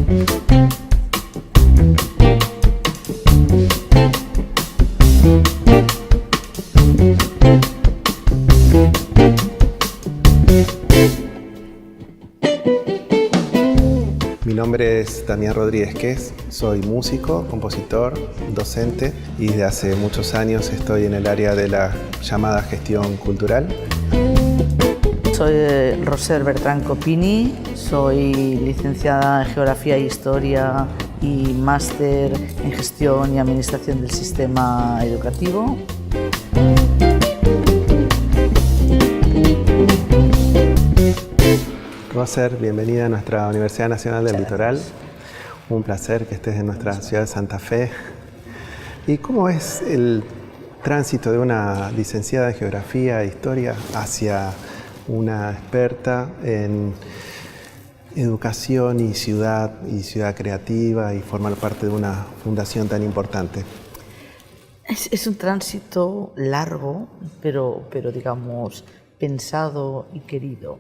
Mi nombre es Damián Rodríguez Quez, soy músico, compositor, docente y desde hace muchos años estoy en el área de la llamada gestión cultural. Soy Roser Bertrán Copini, soy licenciada en Geografía e Historia y máster en Gestión y Administración del Sistema Educativo. Roser, bienvenida a nuestra Universidad Nacional del Litoral. Un placer que estés en nuestra ciudad de Santa Fe. ¿Y cómo es el tránsito de una licenciada en Geografía e Historia hacia una experta en educación y ciudad creativa y formar parte de una fundación tan importante? Es un tránsito largo, pero digamos, pensado y querido.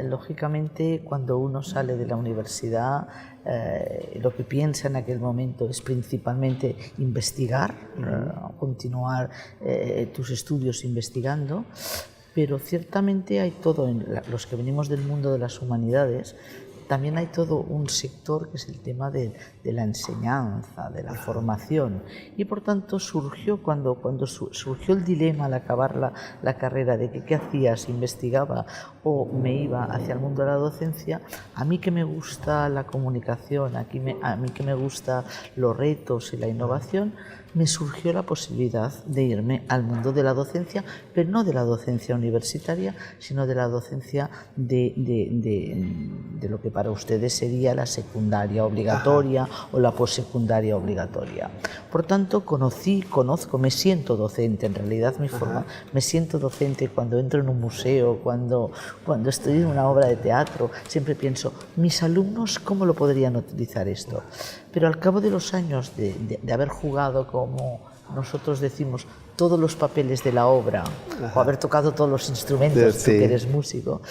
Lógicamente, cuando uno sale de la universidad, lo que piensa en aquel momento es principalmente investigar, continuar tus estudios investigando, pero ciertamente hay todo, en los que venimos del mundo de las humanidades, también hay todo un sector que es el tema de la enseñanza, de la formación, y por tanto surgió cuando surgió el dilema al acabar la carrera de que qué hacía, si investigaba o me iba hacia el mundo de la docencia. A mí que me gusta la comunicación, a mí que me gusta los retos y la innovación, me surgió la posibilidad de irme al mundo de la docencia, pero no de la docencia universitaria, sino de la docencia de lo que para ustedes sería la secundaria obligatoria o la postsecundaria obligatoria. Por tanto, conozco, me siento docente, en realidad me siento docente cuando entro en un museo, cuando estoy en una obra de teatro, siempre pienso, mis alumnos, ¿cómo lo podrían utilizar esto? Pero al cabo de los años de haber jugado, como nosotros decimos, todos los papeles de la obra, o haber tocado todos los instrumentos, tú que eres músico,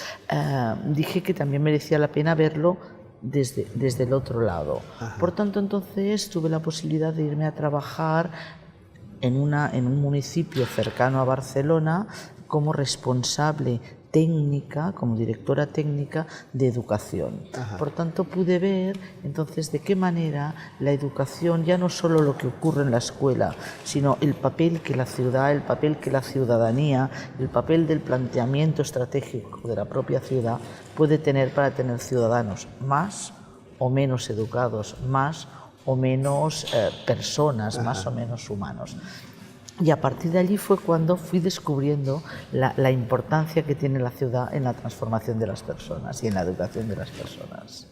dije que también merecía la pena verlo desde el otro lado. Por tanto, entonces tuve la posibilidad de irme a trabajar en un municipio cercano a Barcelona como responsable técnica, como directora técnica de educación. Por tanto, pude ver entonces de qué manera la educación, ya no solo lo que ocurre en la escuela, sino el papel que la ciudad, el papel que la ciudadanía, el papel del planteamiento estratégico de la propia ciudad puede tener para tener ciudadanos más o menos educados, más o menos personas, más o menos humanos. Y a partir de allí fue cuando fui descubriendo la importancia que tiene la ciudad en la transformación de las personas y en la educación de las personas.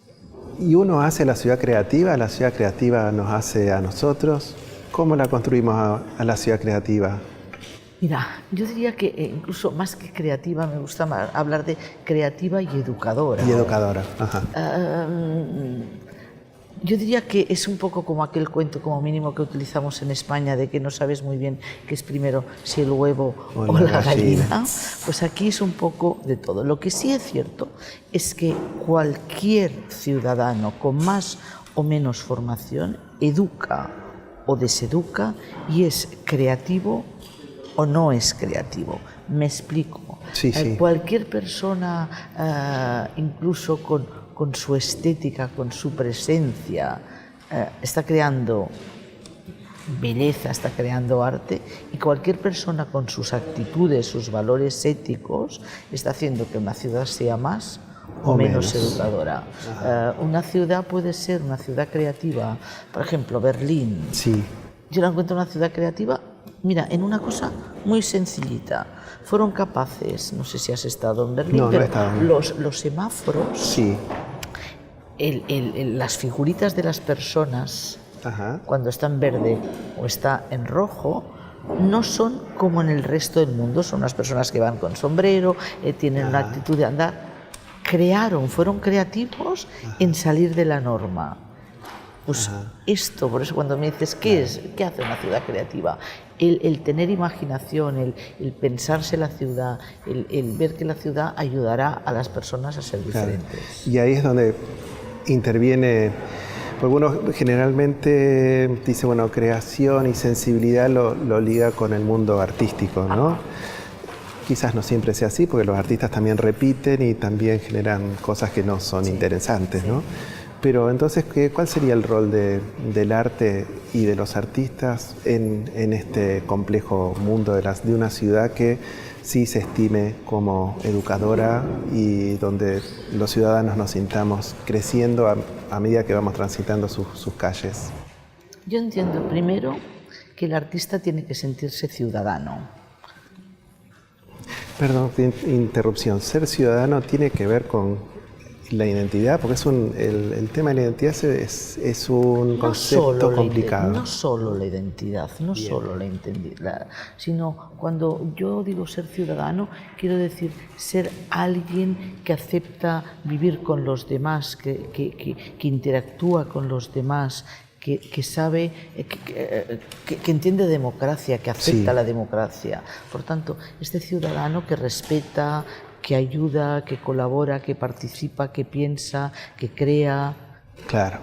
¿Y uno hace la ciudad creativa nos hace a nosotros? ¿Cómo la construimos a la ciudad creativa? Mira, yo diría que incluso más que creativa me gusta hablar de creativa y educadora. Y educadora, ajá. Yo diría que es un poco como aquel cuento como mínimo que utilizamos en España de que no sabes muy bien qué es primero, si el huevo o la gallina. Pues aquí es un poco de todo. Lo que sí es cierto es que cualquier ciudadano con más o menos formación educa o deseduca y es creativo o no es creativo. Me explico. Cualquier persona, incluso con su estética, con su presencia, está creando belleza, está creando arte, y cualquier persona con sus actitudes, sus valores éticos, está haciendo que una ciudad sea más o menos educadora. Una ciudad puede ser una ciudad creativa, por ejemplo, Berlín. Sí. Yo la encuentro una ciudad creativa, mira, en una cosa muy sencillita. Fueron capaces, no sé si has estado en Berlín, pero los semáforos, sí. Las figuritas de las personas, cuando está en verde o está en rojo, no son como en el resto del mundo. Son unas personas que van con sombrero, tienen una actitud de andar. Fueron creativos en salir de la norma. Pues esto, por eso cuando me dices, ¿qué hace una ciudad creativa? El tener imaginación, el pensarse la ciudad, el ver que la ciudad ayudará a las personas a ser diferentes. Y ahí es donde interviene Porque uno generalmente dice, bueno, creación y sensibilidad lo liga con el mundo artístico, ¿no? Quizás no siempre sea así, porque los artistas también repiten y también generan cosas que no son interesantes, ¿no? Pero entonces, ¿cuál sería el rol del arte y de los artistas en este complejo mundo de una ciudad que sí se estime como educadora y donde los ciudadanos nos sintamos creciendo a medida que vamos transitando sus calles? Yo entiendo primero que el artista tiene que sentirse ciudadano. Perdón, interrupción. Ser ciudadano tiene que ver con la identidad, porque el tema de la identidad es un concepto complicado. No solo la identidad, no Bien. Solo la identidad, sino cuando yo digo ser ciudadano, quiero decir ser alguien que acepta vivir con los demás, que interactúa con los demás, que sabe, que entiende democracia, que acepta la democracia. Por tanto, este ciudadano que respeta, que ayuda, que colabora, que participa, que piensa, que crea. Claro,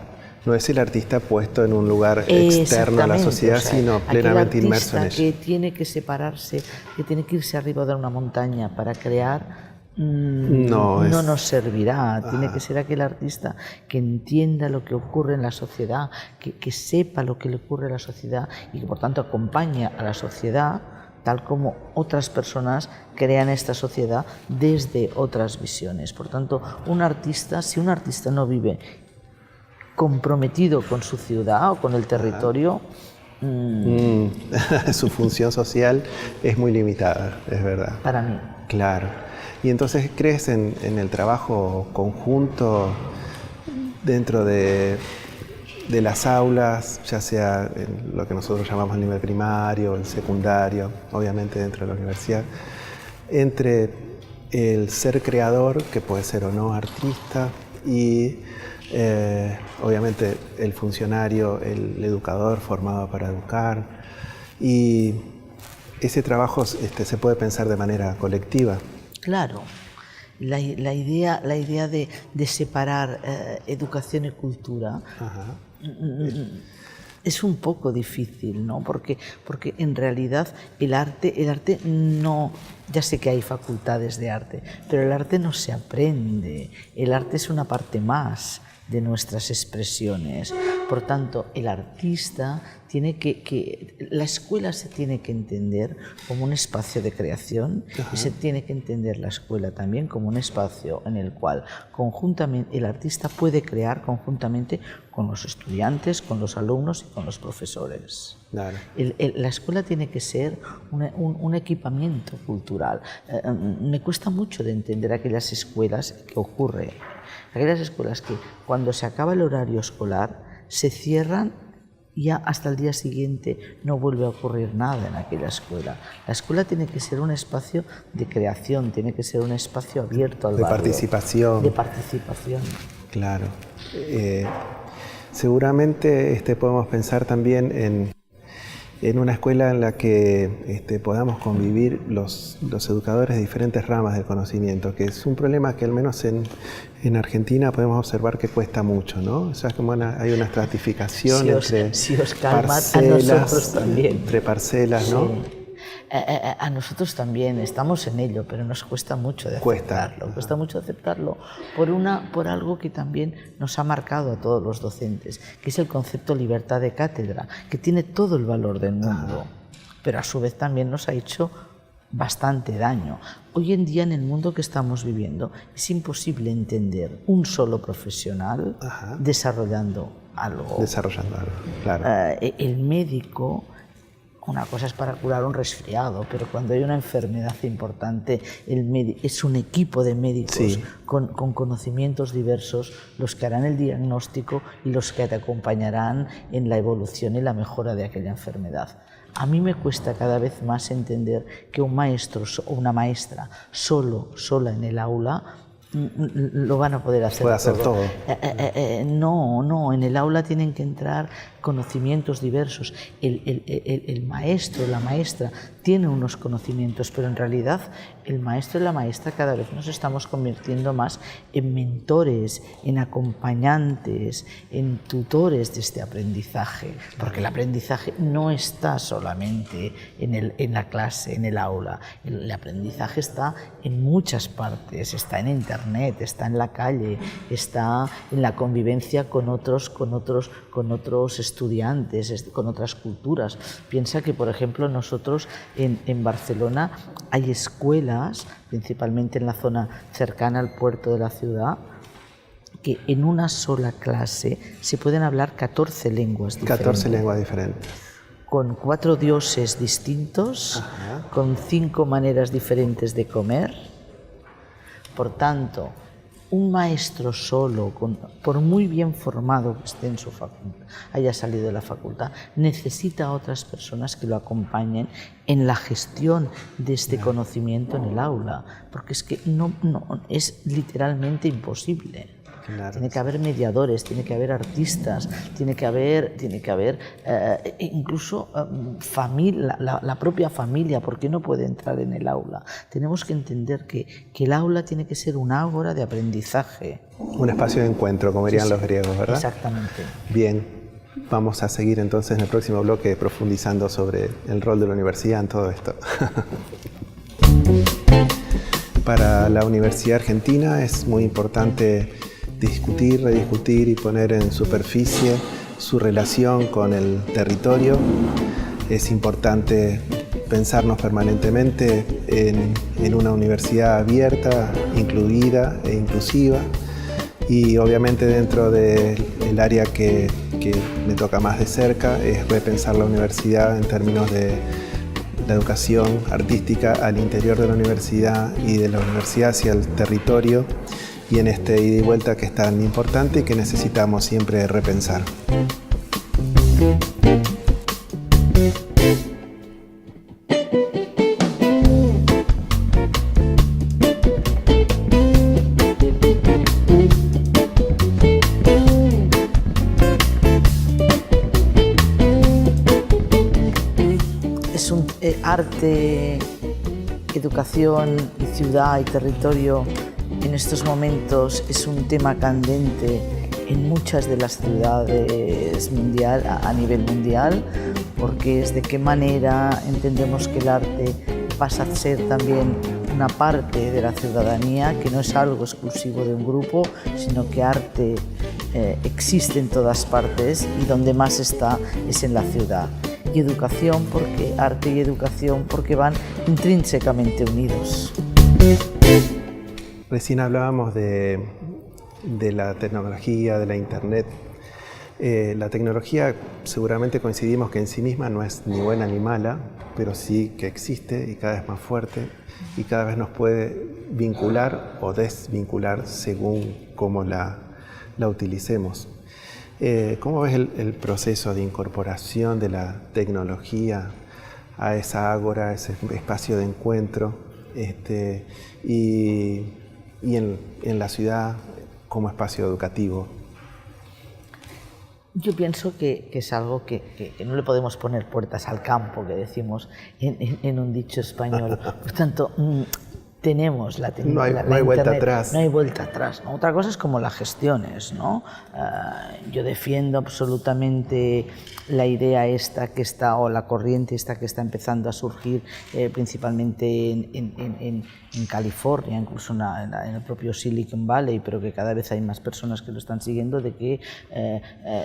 no es el artista puesto en un lugar externo a la sociedad, sino plenamente inmerso en ella. Que tiene que separarse, que tiene que irse arriba de una montaña para crear, no nos servirá. Tiene que ser aquel artista que entienda lo que ocurre en la sociedad, que sepa lo que le ocurre a la sociedad y que por tanto acompañe a la sociedad tal como otras personas crean esta sociedad desde otras visiones. Por tanto, si un artista no vive comprometido con su ciudad o con el territorio, su función social es muy limitada, es verdad. Para mí. Claro. Y entonces, ¿crees en el trabajo conjunto dentro de las aulas, ya sea en lo que nosotros llamamos el nivel primario, el secundario, obviamente dentro de la universidad, entre el ser creador, que puede ser o no artista, y obviamente el funcionario, el educador formado para educar, y ese trabajo se puede pensar de manera colectiva? Claro. La idea de separar educación y cultura es un poco difícil, ¿no? Porque en realidad el arte no, ya sé que hay facultades de arte, pero el arte no se aprende, el arte es una parte más de nuestras expresiones. Por tanto, el artista tiene la escuela se tiene que entender como un espacio de creación y se tiene que entender la escuela también como un espacio en el cual conjuntamente el artista puede crear conjuntamente con los estudiantes, con los alumnos y con los profesores. Claro. La escuela tiene que ser un equipamiento cultural. Me cuesta mucho de entender aquellas escuelas que ocurre. Aquellas escuelas que cuando se acaba el horario escolar se cierran y ya hasta el día siguiente no vuelve a ocurrir nada en aquella escuela. La escuela tiene que ser un espacio de creación, tiene que ser un espacio abierto al barrio. De participación. De participación. Claro. Seguramente podemos pensar también en una escuela en la que podamos convivir los educadores de diferentes ramas del conocimiento, que es un problema que al menos en Argentina podemos observar que cuesta mucho, ¿no? O sea, como hay una estratificación entre parcelas, entre parcelas, ¿no? Sí. A nosotros también estamos en ello, pero nos cuesta mucho de aceptarlo. Cuesta mucho aceptarlo por algo que también nos ha marcado a todos los docentes, que es el concepto libertad de cátedra, que tiene todo el valor del mundo, pero a su vez también nos ha hecho bastante daño. Hoy en día, en el mundo que estamos viviendo, es imposible entender un solo profesional desarrollando algo. Claro. El médico, una cosa es para curar un resfriado, pero cuando hay una enfermedad importante, es un equipo de médicos con conocimientos diversos los que harán el diagnóstico y los que te acompañarán en la evolución y la mejora de aquella enfermedad. A mí me cuesta cada vez más entender que un maestro o una maestra sola en el aula lo van a poder hacer Puede hacer todo. No, en el aula tienen que entrar conocimientos diversos. El maestro, la maestra, tiene unos conocimientos, pero en realidad el maestro y la maestra cada vez nos estamos convirtiendo más en mentores, en acompañantes, en tutores de este aprendizaje, porque el aprendizaje no está solamente en la clase, en el aula. El aprendizaje está en muchas partes, está en Internet, está en la calle, está en la convivencia con otros estudiantes, con otras culturas. Piensa que, por ejemplo, nosotros en Barcelona hay escuelas, principalmente en la zona cercana al puerto de la ciudad, que en una sola clase se pueden hablar 14 lenguas diferentes. 14 lenguas diferentes. Con 4 dioses distintos, con 5 maneras diferentes de comer. Por tanto, un maestro solo, por muy bien formado que esté en su facultad, haya salido de la facultad, necesita a otras personas que lo acompañen en la gestión de este conocimiento en el aula, porque es que no es literalmente imposible. Claro. Tiene que haber mediadores, tiene que haber artistas, tiene que haber incluso la propia familia, porque no puede entrar en el aula. Tenemos que entender que el aula tiene que ser un ágora de aprendizaje. Un espacio de encuentro, como dirían los griegos, ¿verdad? Exactamente. Bien, vamos a seguir entonces en el próximo bloque profundizando sobre el rol de la universidad en todo esto. Para la Universidad Argentina es muy importante discutir, rediscutir y poner en superficie su relación con el territorio. Es importante pensarnos permanentemente en una universidad abierta, incluida e inclusiva, y obviamente dentro del área que me toca más de cerca es repensar la universidad en términos de la educación artística al interior de la universidad y de la universidad hacia el territorio, y en este ida y vuelta que es tan importante y que necesitamos siempre repensar. Es un arte, educación y ciudad y territorio. En estos momentos es un tema candente en muchas de las ciudades a nivel mundial, porque es de qué manera entendemos que el arte pasa a ser también una parte de la ciudadanía, que no es algo exclusivo de un grupo, sino que arte existe en todas partes y donde más está es en la ciudad. Y educación, porque arte y educación, porque van intrínsecamente unidos. Recién hablábamos de la tecnología, de la Internet. La tecnología seguramente coincidimos que en sí misma no es ni buena ni mala, pero sí que existe y cada vez más fuerte y cada vez nos puede vincular o desvincular según cómo la utilicemos. ¿Cómo ves el proceso de incorporación de la tecnología a esa ágora, a ese espacio de encuentro y en la ciudad como espacio educativo? Yo pienso que es algo que no le podemos poner puertas al campo, que decimos en un dicho español. Por tanto, tenemos la tecnología. No hay vuelta atrás. No hay vuelta atrás, ¿no? Otra cosa es como las gestiones, ¿no? Yo defiendo absolutamente la idea esta que está, o la corriente esta que está empezando a surgir principalmente en California, incluso en el propio Silicon Valley, pero que cada vez hay más personas que lo están siguiendo, de que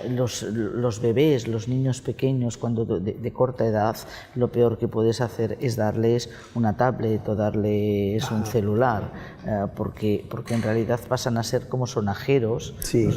los bebés, los niños pequeños, cuando de corta edad, lo peor que puedes hacer es darles una tablet o darles un celular, porque en realidad pasan a ser como sonajeros, sí,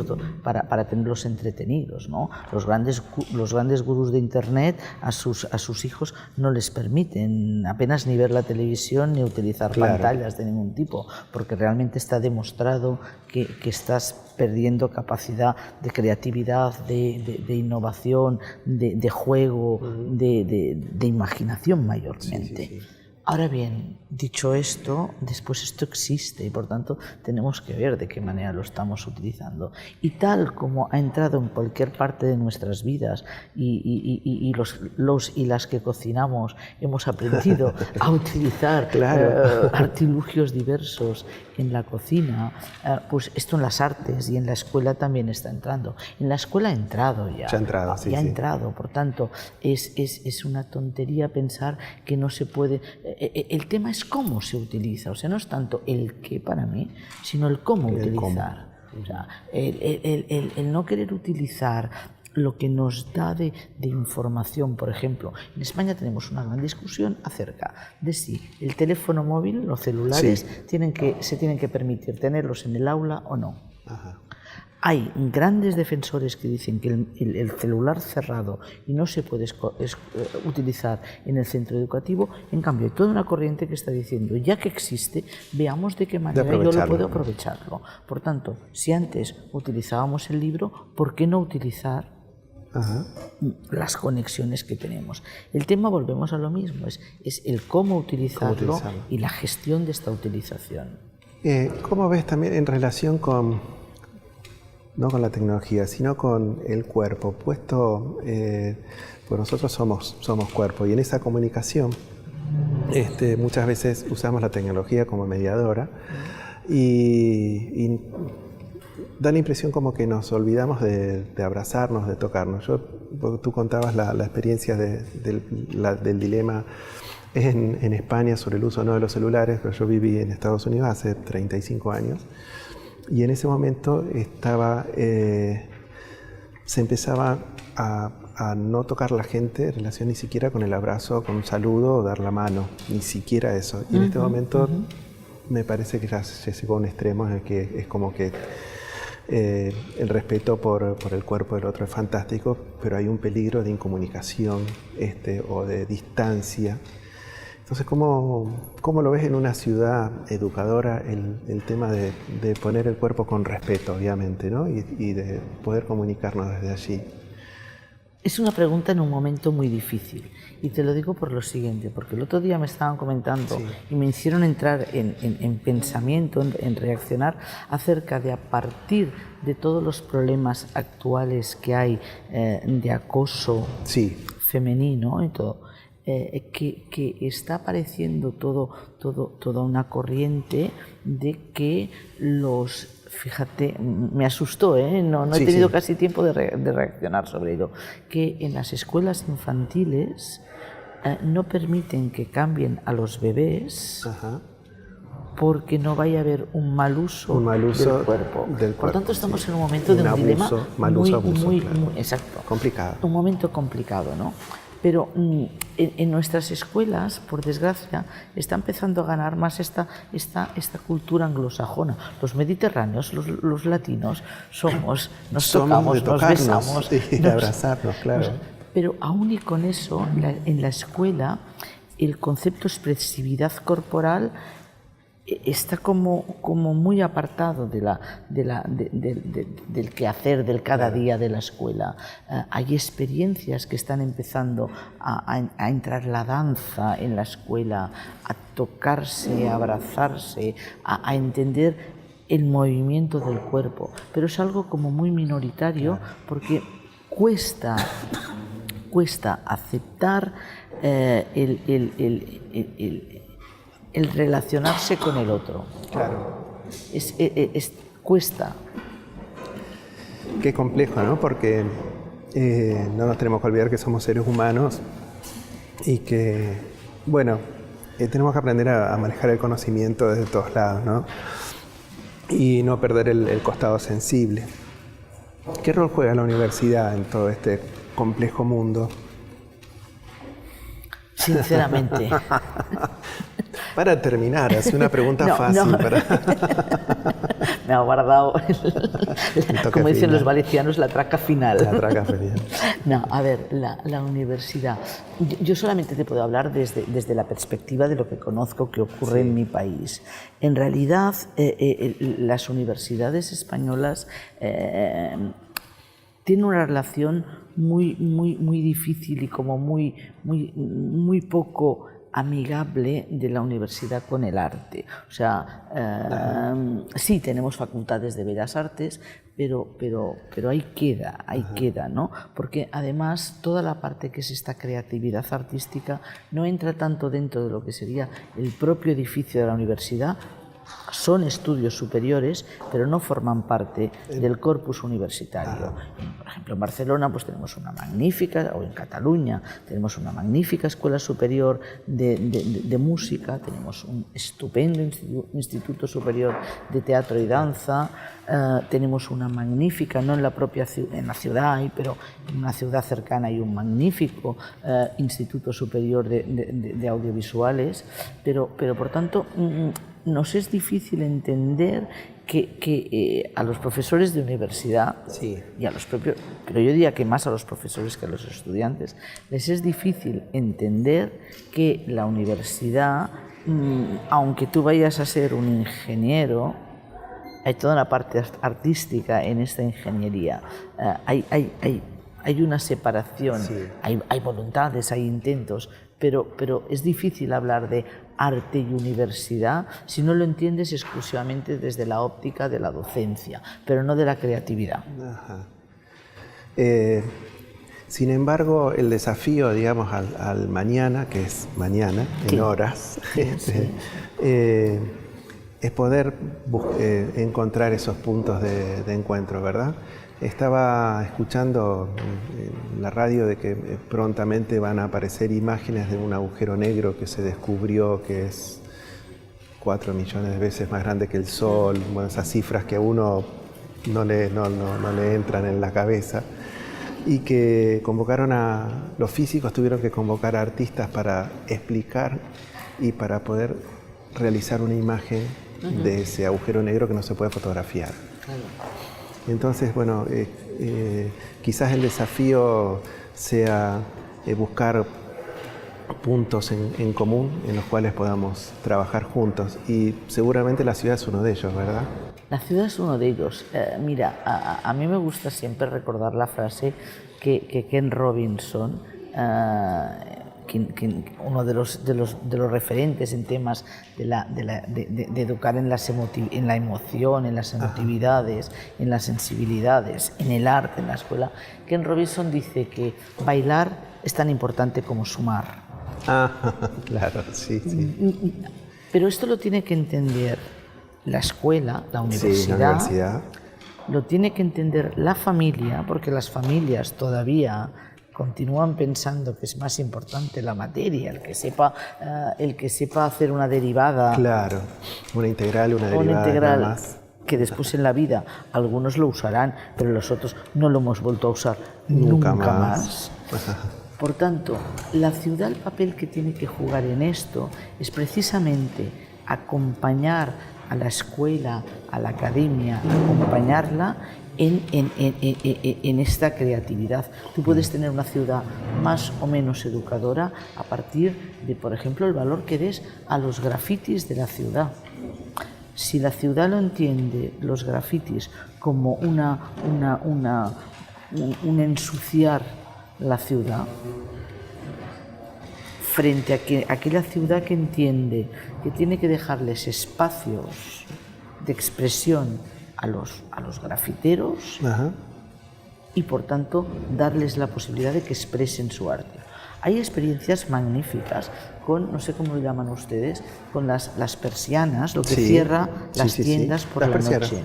para tenerlos entretenidos, ¿no? Los grandes gurús de Internet a sus hijos no les permiten apenas ni ver la televisión ni utilizar pantallas de ningún tipo, porque realmente está demostrado que estás perdiendo capacidad de creatividad, de innovación, de juego, de imaginación mayormente. Sí. Ahora bien, dicho esto, después esto existe y por tanto tenemos que ver de qué manera lo estamos utilizando. Y tal como ha entrado en cualquier parte de nuestras vidas y los y las que cocinamos hemos aprendido a utilizar artilugios diversos en la cocina, pues esto en las artes y en la escuela también está entrando. En la escuela ha entrado ya. Ya ha entrado, sí, ya ha sí. entrado, por tanto, es una tontería pensar que no se puede... El tema es cómo se utiliza, o sea, no es tanto el qué para mí, sino el cómo utilizar. O sea, el no querer utilizar lo que nos da de información. Por ejemplo, en España tenemos una gran discusión acerca de si el teléfono móvil, los celulares, se tienen que permitir tenerlos en el aula o no. Ajá. Hay grandes defensores que dicen que el celular cerrado y no se puede utilizar en el centro educativo. En cambio, hay toda una corriente que está diciendo, ya que existe, veamos de qué manera yo lo puedo aprovecharlo. Por tanto, si antes utilizábamos el libro, ¿por qué no utilizar las conexiones que tenemos? El tema, volvemos a lo mismo, es el cómo utilizarlo y la gestión de esta utilización. ¿Cómo ves también en relación con... no con la tecnología, sino con el cuerpo, puesto, pues nosotros somos cuerpo y en esa comunicación muchas veces usamos la tecnología como mediadora y da la impresión como que nos olvidamos de abrazarnos, de tocarnos. Tú contabas la experiencia del dilema en España sobre el uso o no de los celulares, pero yo viví en Estados Unidos hace 35 años. Y en ese momento se empezaba a no tocar la gente en relación ni siquiera con el abrazo, con un saludo o dar la mano, ni siquiera eso. Y en este momento me parece que ya se llegó a un extremo en el que es como que el respeto por el cuerpo del otro es fantástico, pero hay un peligro de incomunicación o de distancia. Entonces, ¿cómo lo ves en una ciudad educadora el tema de poner el cuerpo con respeto, obviamente, ¿no? y de poder comunicarnos desde allí? Es una pregunta en un momento muy difícil. Y te lo digo por lo siguiente, porque el otro día me estaban comentando y me hicieron entrar en pensamiento, en reaccionar acerca de, a partir de todos los problemas actuales que hay de acoso femenino y todo, que está apareciendo toda una corriente de que los... Fíjate, me asustó, no he tenido casi tiempo de reaccionar sobre ello, que en las escuelas infantiles no permiten que cambien a los bebés porque no vaya a haber un mal uso del cuerpo. Por tanto, estamos en un momento de un dilema muy exacto, complicado. Un momento complicado, ¿no? Pero en nuestras escuelas, por desgracia, está empezando a ganar más esta cultura anglosajona. Los mediterráneos, los latinos, nos tocamos, nos besamos. Y de abrazarnos, claro. Pero aún y con eso, en la escuela, el concepto expresividad corporal está como muy apartado del quehacer del cada día de la escuela. Hay experiencias que están empezando a entrar la danza en la escuela, a tocarse, a abrazarse, a entender el movimiento del cuerpo, pero es algo como muy minoritario porque cuesta aceptar el relacionarse con el otro. Claro. Cuesta. Qué complejo, ¿no? Porque no nos tenemos que olvidar que somos seres humanos y que, bueno, tenemos que aprender a manejar el conocimiento desde todos lados, ¿no? Y no perder el costado sensible. ¿Qué rol juega la universidad en todo este complejo mundo? Sinceramente. Para terminar, hace una pregunta fácil. No. Me ha guardado, como dicen los valencianos, la traca final. La traca final. No, a ver, la universidad. Yo solamente te puedo hablar desde la perspectiva de lo que conozco que ocurre en mi país. En realidad, las universidades españolas tienen una relación muy difícil y como muy poco amigable de la universidad con el arte. O sea, sí tenemos facultades de bellas artes, pero ahí queda, ¿no? Porque además toda la parte que es esta creatividad artística no entra tanto dentro de lo que sería el propio edificio de la universidad. Son estudios superiores, pero no forman parte del corpus universitario. Por ejemplo, en Barcelona pues tenemos una magnífica, o en Cataluña tenemos una magnífica escuela superior de música, tenemos un estupendo instituto superior de teatro y danza, tenemos una magnífica, no en la propia en la ciudad, pero en una ciudad cercana hay un magnífico instituto superior de audiovisuales, pero por tanto nos es difícil entender que a los profesores de universidad y a los propios, pero yo diría que más a los profesores que a los estudiantes, les es difícil entender que la universidad, aunque tú vayas a ser un ingeniero, hay toda una parte artística en esta ingeniería. Hay una separación, hay voluntades, hay intentos, pero es difícil hablar de arte y universidad si no lo entiendes exclusivamente desde la óptica de la docencia, pero no de la creatividad. Sin embargo, el desafío, digamos, al mañana, que es mañana, en horas, es poder encontrar esos puntos de encuentro, ¿verdad? Estaba escuchando en la radio de que prontamente van a aparecer imágenes de un agujero negro que se descubrió que es 4 millones de veces más grande que el Sol, bueno, esas cifras que a uno no le entran en la cabeza, y que convocaron los físicos tuvieron que convocar a artistas para explicar y para poder realizar una imagen de ese agujero negro que no se puede fotografiar. Entonces, bueno, quizás el desafío sea buscar puntos en común en los cuales podamos trabajar juntos, y seguramente la ciudad es uno de ellos, ¿verdad? La ciudad es uno de ellos. Mira, a mí me gusta siempre recordar la frase que Ken Robinson, uno de los referentes en temas de educar en la emoción, en las emotividades, en las sensibilidades, en el arte, en la escuela. Ken Robinson dice que bailar es tan importante como sumar. Claro, sí. Pero esto lo tiene que entender la escuela, la universidad. La universidad. Lo tiene que entender la familia, porque las familias todavía continúan pensando que es más importante la materia, el que sepa hacer una derivada. Claro, una integral, una derivada. Más. Que después en la vida algunos lo usarán, pero los otros no lo hemos vuelto a usar nunca más. Por tanto, la ciudad, el papel que tiene que jugar en esto es precisamente acompañar a la escuela, a la academia, acompañarla en esta creatividad. Tú puedes tener una ciudad más o menos educadora a partir de, por ejemplo, el valor que des a los grafitis de la ciudad. Si la ciudad lo entiende, los grafitis, como un ensuciar la ciudad, frente a aquella ciudad que entiende que tiene que dejarles espacios de expresión a los grafiteros, y por tanto darles la posibilidad de que expresen su arte. Hay experiencias magníficas con, no sé cómo lo llaman ustedes, con las persianas, lo que cierra las tiendas por la noche.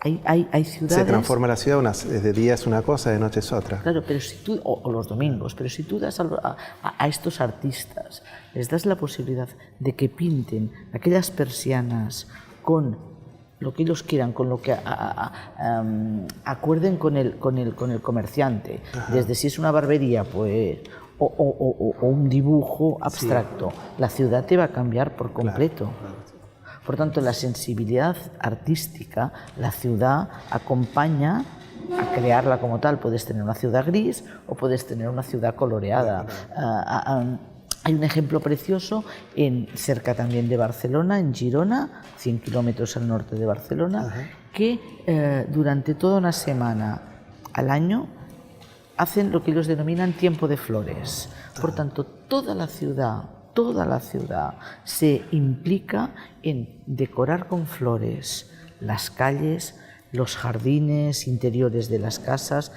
Hay ciudades... Se transforma la ciudad, de día es una cosa, de noche es otra. Claro, pero si tú, o los domingos, pero si tú das a estos artistas, les das la posibilidad de que pinten aquellas persianas con lo que ellos quieran, con lo que acuerden con el comerciante, desde si es una barbería, pues, o un dibujo abstracto, la ciudad te va a cambiar por completo. Claro. Por tanto, la sensibilidad artística, la ciudad acompaña a crearla como tal. Puedes tener una ciudad gris o puedes tener una ciudad coloreada. Hay un ejemplo precioso cerca también de Barcelona, en Girona, 100 kilómetros al norte de Barcelona, que durante toda una semana al año hacen lo que ellos denominan tiempo de flores. Por tanto, toda la ciudad toda la ciudad se implica en decorar con flores las calles, los jardines interiores de las casas,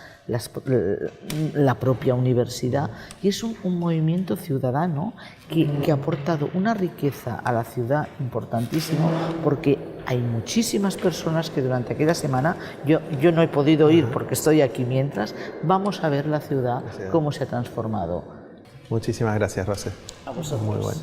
la propia universidad, y es un movimiento ciudadano que ha aportado una riqueza a la ciudad importantísima, porque hay muchísimas personas que durante aquella semana, yo no he podido ir porque estoy aquí mientras, vamos a ver la ciudad, cómo se ha transformado. Muchísimas gracias, Rosé. A vosotros. Muy bueno.